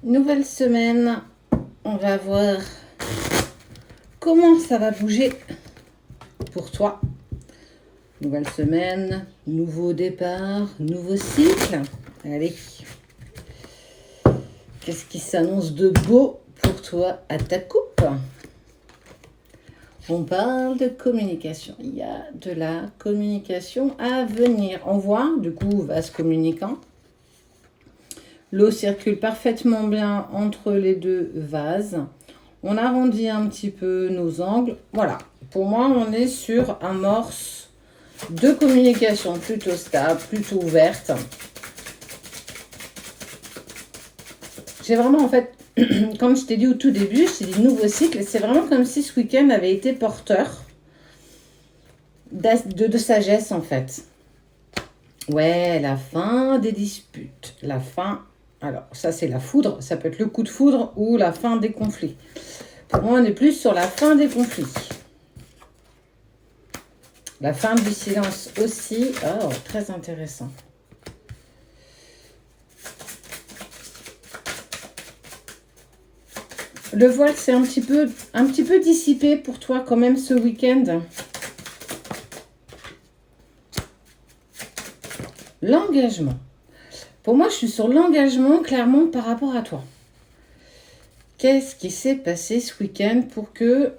Nouvelle semaine, on va voir comment ça va bouger pour toi. Nouvelle semaine, nouveau départ, nouveau cycle. Allez, qu'est-ce qui s'annonce de beau pour toi à ta coupe? On parle de communication. Il y a de la communication à venir. On voit, du coup, vase communicant. L'eau circule parfaitement bien entre les deux vases. On arrondit un petit peu nos angles. Voilà. Pour moi, on est sur amorce de communication plutôt stable, plutôt ouverte. J'ai vraiment, en fait, comme je t'ai dit au tout début, je t'ai dit nouveau cycle. C'est vraiment comme si ce week-end avait été porteur de sagesse, en fait. Ouais, la fin des disputes. La fin... Alors, ça, c'est la foudre. Ça peut être le coup de foudre ou la fin des conflits. Pour moi, on est plus sur la fin des conflits. La fin du silence aussi. Oh, très intéressant. Le voile, c'est un petit peu dissipé pour toi quand même ce week-end. L'engagement. Pour moi, je suis sur l'engagement clairement par rapport à toi. Qu'est-ce qui s'est passé ce week-end pour que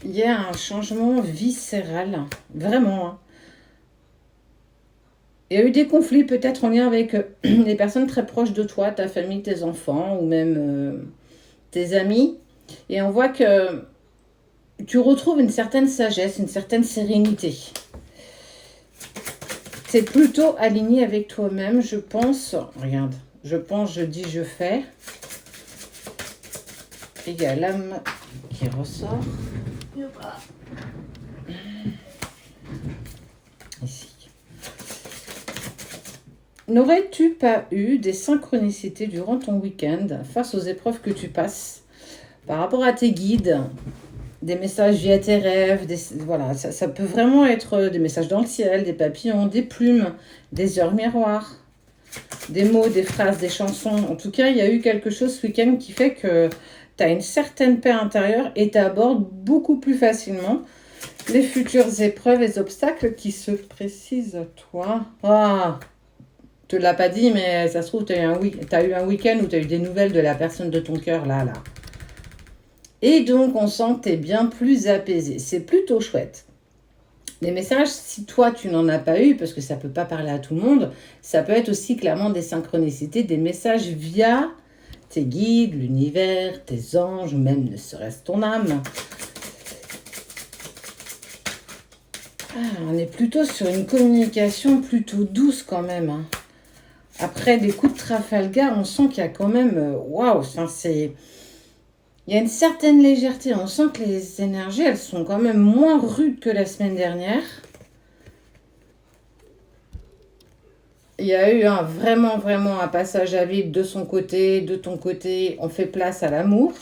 il y ait un changement viscéral? Vraiment. Hein. Il y a eu des conflits peut-être en lien avec les personnes très proches de toi, ta famille, tes enfants ou même tes amis. Et on voit que tu retrouves une certaine sagesse, une certaine sérénité. C'est plutôt aligné avec toi-même, je pense. Regarde, je pense, je dis, je fais. Il y a l'âme qui ressort. Ici. N'aurais-tu pas eu des synchronicités durant ton week-end face aux épreuves que tu passes par rapport à tes guides? Des messages via tes rêves, voilà, ça peut vraiment être des messages dans le ciel, des papillons, des plumes, des heures miroirs, des mots, des phrases, des chansons. En tout cas, il y a eu quelque chose ce week-end qui fait que tu as une certaine paix intérieure et tu abordes beaucoup plus facilement les futures épreuves et obstacles qui se précisent à toi. Ah, je te l'ai pas dit, mais ça se trouve, tu as eu un week-end où tu as eu des nouvelles de la personne de ton cœur, là. Et donc, on sent que tu es bien plus apaisé. C'est plutôt chouette. Les messages, si toi, tu n'en as pas eu, parce que ça ne peut pas parler à tout le monde, ça peut être aussi clairement des synchronicités, des messages via tes guides, l'univers, tes anges, ou même ne serait-ce ton âme. On est plutôt sur une communication plutôt douce quand même. Hein. Après des coups de Trafalgar, on sent qu'il y a quand même... Waouh, enfin c'est... Il y a une certaine légèreté. On sent que les énergies, elles sont quand même moins rudes que la semaine dernière. Il y a eu vraiment un passage à vide de son côté, de ton côté. On fait place à l'amour.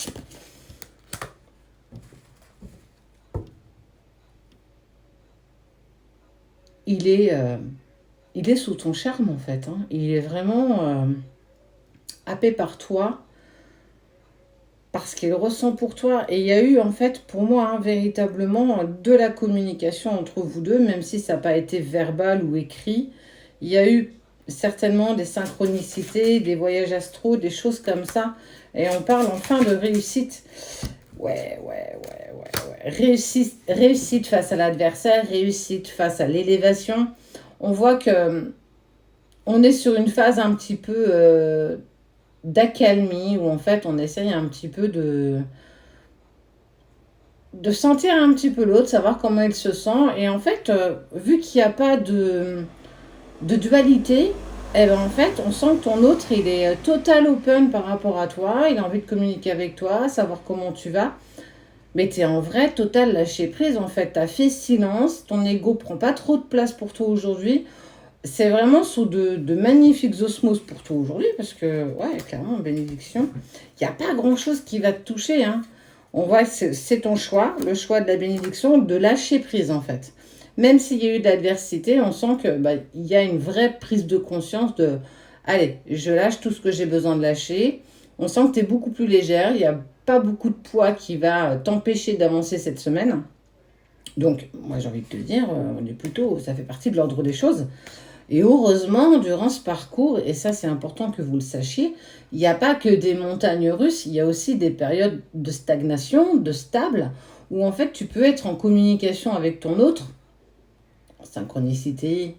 Il est sous ton charme en fait. Hein. Il est vraiment happé par toi. Parce qu'il ressent pour toi. Et il y a eu, en fait, pour moi, véritablement de la communication entre vous deux, même si ça n'a pas été verbal ou écrit. Il y a eu certainement des synchronicités, des voyages astraux, des choses comme ça. Et on parle enfin de réussite. Ouais. Réussite face à l'adversaire, réussite face à l'élévation. On voit que on est sur une phase un petit peu... d'accalmie où en fait on essaye un petit peu de sentir un petit peu l'autre, savoir comment il se sent et en fait vu qu'il n'y a pas de dualité, eh ben, en fait on sent que ton autre il est total open par rapport à toi, il a envie de communiquer avec toi, savoir comment tu vas, mais tu es en vrai total lâcher prise en fait, tu as fait silence, ton ego prend pas trop de place pour toi aujourd'hui. C'est vraiment sous de magnifiques osmoses pour toi aujourd'hui, parce que, ouais, clairement, bénédiction, il n'y a pas grand-chose qui va te toucher. Hein. On voit que c'est ton choix, le choix de la bénédiction, de lâcher prise, en fait. Même s'il y a eu de l'adversité, on sent que y a une vraie prise de conscience de, allez, je lâche tout ce que j'ai besoin de lâcher. On sent que tu es beaucoup plus légère, il n'y a pas beaucoup de poids qui va t'empêcher d'avancer cette semaine. Donc, moi j'ai envie de te dire, on est plutôt, ça fait partie de l'ordre des choses. Et heureusement, durant ce parcours, et ça c'est important que vous le sachiez, il n'y a pas que des montagnes russes, il y a aussi des périodes de stagnation, de stable, où en fait tu peux être en communication avec ton autre, en synchronicité,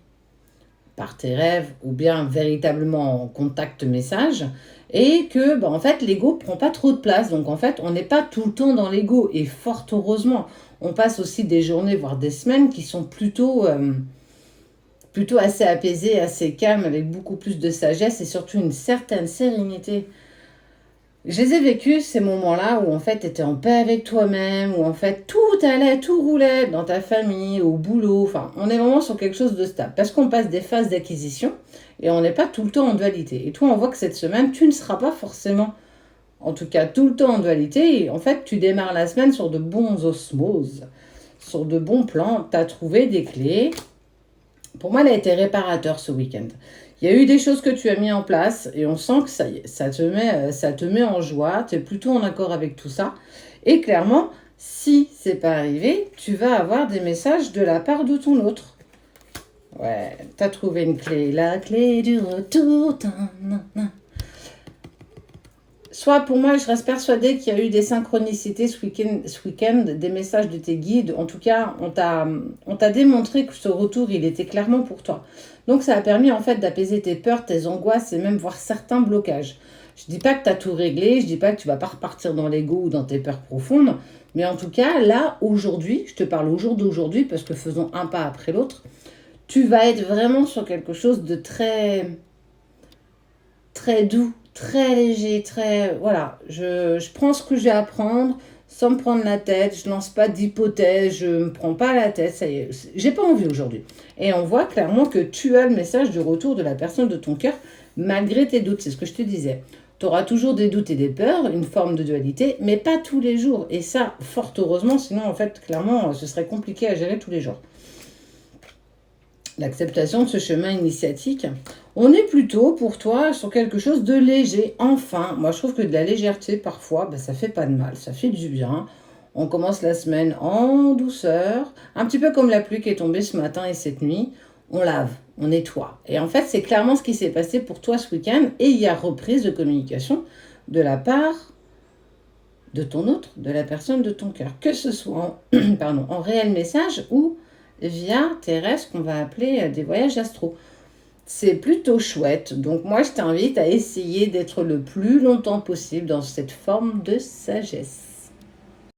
par tes rêves, ou bien véritablement en contact message, et que en fait l'ego prend pas trop de place. Donc en fait, on n'est pas tout le temps dans l'ego, et fort heureusement, on passe aussi des journées, voire des semaines qui sont plutôt assez apaisé, assez calme, avec beaucoup plus de sagesse et surtout une certaine sérénité. Je les ai vécus, ces moments-là, où en fait tu étais en paix avec toi-même, où en fait tout allait, tout roulait dans ta famille, au boulot. Enfin, on est vraiment sur quelque chose de stable. Parce qu'on passe des phases d'acquisition et on n'est pas tout le temps en dualité. Et toi, on voit que cette semaine, tu ne seras pas forcément, en tout cas tout le temps en dualité. Et en fait, tu démarres la semaine sur de bons osmoses, sur de bons plans. Tu as trouvé des clés. Pour moi, elle a été réparateur ce week-end. Il y a eu des choses que tu as mis en place et on sent que ça y est, ça te met en joie, tu es plutôt en accord avec tout ça. Et clairement, si c'est pas arrivé, tu vas avoir des messages de la part de ton autre. Ouais, tu as trouvé une clé, la clé du retour. Soit pour moi, je reste persuadée qu'il y a eu des synchronicités ce week-end, des messages de tes guides. En tout cas, on t'a démontré que ce retour, il était clairement pour toi. Donc, ça a permis en fait d'apaiser tes peurs, tes angoisses et même voir certains blocages. Je dis pas que tu as tout réglé, je dis pas que tu vas pas repartir dans l'ego ou dans tes peurs profondes. Mais en tout cas, là, aujourd'hui, je te parle au jour d'aujourd'hui parce que faisons un pas après l'autre, tu vas être vraiment sur quelque chose de très, très doux, très léger, très... Voilà, je prends ce que j'ai à apprendre sans me prendre la tête, je lance pas d'hypothèses, je me prends pas la tête, ça y est, j'ai pas envie aujourd'hui. Et on voit clairement que tu as le message de retour de la personne de ton cœur, malgré tes doutes, c'est ce que je te disais. Tu auras toujours des doutes et des peurs, une forme de dualité, mais pas tous les jours. Et ça, fort heureusement, sinon, en fait, clairement, ce serait compliqué à gérer tous les jours. L'acceptation de ce chemin initiatique, on est plutôt pour toi sur quelque chose de léger. Enfin, moi je trouve que de la légèreté parfois, ça fait pas de mal, ça fait du bien. On commence la semaine en douceur, un petit peu comme la pluie qui est tombée ce matin et cette nuit. On lave, on nettoie. Et en fait, c'est clairement ce qui s'est passé pour toi ce week-end. Et il y a reprise de communication de la part de ton autre, de la personne de ton cœur. Que ce soit en réel message ou via tes rêves qu'on va appeler des voyages astro. C'est plutôt chouette. Donc moi, je t'invite à essayer d'être le plus longtemps possible dans cette forme de sagesse.